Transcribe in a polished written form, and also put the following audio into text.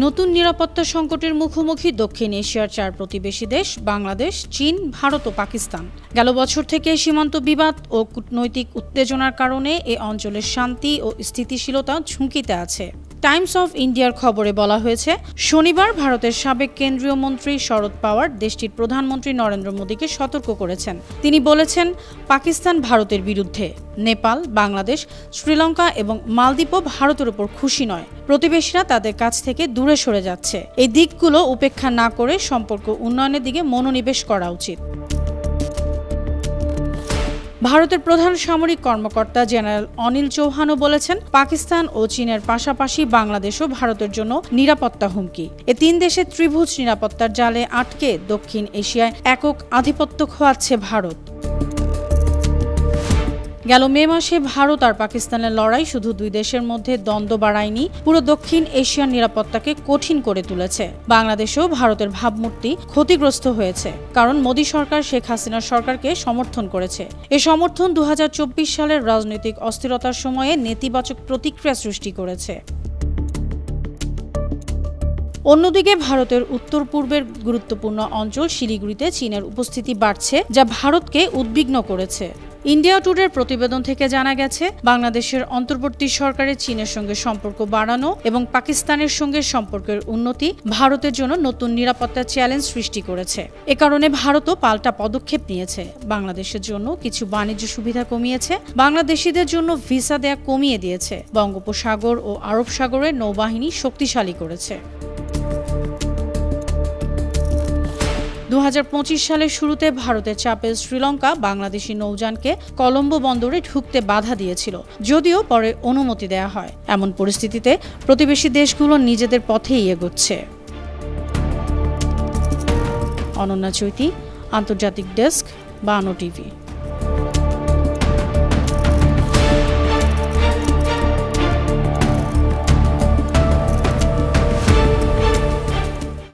নতুন নিরাপত্তা সংকটের মুখোমুখি দক্ষিণ এশিয়ার 4 প্রতিবেশী দেশ বাংলাদেশ, চীন, ভারত ও পাকিস্তান। গেল বছর থেকে সীমান্ত বিবাদ ও কূটনৈতিক উত্তেজনার কারণে এ অঞ্চলের শান্তি ও স্থিতিশীলতা ঝুঁকিতে আছে। টাইমস অফ ইন্ডিয়ার খবরে বলা হয়েছে, শনিবার ভারতের সাবেক কেন্দ্রীয় মন্ত্রী শরদ পাওয়ার দেশটির প্রধানমন্ত্রী নরেন্দ্র মোদীকে সতর্ক করেছেন। তিনি বলেছেন, পাকিস্তান ভারতের বিরুদ্ধে, নেপাল, বাংলাদেশ, শ্রীলঙ্কা এবং মালদ্বীপও ভারতের উপর খুশি নয়। প্রতিবেশীরা তাদের কাছ থেকে দূরে সরে যাচ্ছে। এই দিকগুলো উপেক্ষা না করে সম্পর্ক উন্নয়নের দিকে মনোনিবেশ করা উচিত। ভারতের প্রধান সামরিক কর্মকর্তা জেনারেল অনিল চৌহানও বলেছেন, পাকিস্তান ও চীনের পাশাপাশি বাংলাদেশও ভারতের জন্য নিরাপত্তা হুমকি। এ 3 দেশের ত্রিভুজ নিরাপত্তার জালে আটকে দক্ষিণ এশিয়ায় একক আধিপত্য খোয়াচ্ছে ভারত। গেল মে মাসে ভারত আর পাকিস্তানের লড়াই শুধু 2 দেশের মধ্যে দ্বন্দ্ব বাড়ায়নি, পুরো দক্ষিণ এশিয়ার নিরাপত্তাকে কঠিন করে তুলেছে। বাংলাদেশেও ভারতের ভাবমূর্তি ক্ষতিগ্রস্ত হয়েছে, কারণ মোদী সরকার শেখ হাসিনার সরকারকে সমর্থন করেছে। এ সমর্থন 2024 সালের রাজনৈতিক অস্থিরতার সময়ে নেতিবাচক প্রতিক্রিয়া সৃষ্টি করেছে। অন্যদিকে ভারতের উত্তর পূর্বের গুরুত্বপূর্ণ অঞ্চল শিলিগুড়িতে চীনের উপস্থিতি বাড়ছে, যা ভারতকে উদ্বিগ্ন করেছে। ইন্ডিয়া টুডের প্রতিবেদন থেকে জানা গেছে, বাংলাদেশের অন্তর্বর্তী সরকারের চীনের সঙ্গে সম্পর্ক বাড়ানো এবং পাকিস্তানের সঙ্গে সম্পর্কের উন্নতি ভারতের জন্য নতুন নিরাপত্তা চ্যালেঞ্জ সৃষ্টি করেছে। এ কারণে ভারতও পাল্টা পদক্ষেপ নিয়েছে। বাংলাদেশের জন্য কিছু বাণিজ্য সুবিধা কমিয়েছে, বাংলাদেশিদের জন্য ভিসা দেয়া কমিয়ে দিয়েছে, বঙ্গোপসাগর ও আরব সাগরের নৌবাহিনী শক্তিশালী করেছে। 2025 সালের শুরুতে ভারতের চাপে শ্রীলঙ্কা বাংলাদেশি নৌযানকে কলম্বো বন্দরে ঢুকতে বাধা দিয়েছিল, যদিও পরে অনুমতি দেয়া হয়। এমন পরিস্থিতিতে প্রতিবেশী দেশগুলো নিজেদের পথেই এগোচ্ছে। অনন্যা চৈতি, আন্তর্জাতিক ডেস্ক, বানো টিভি।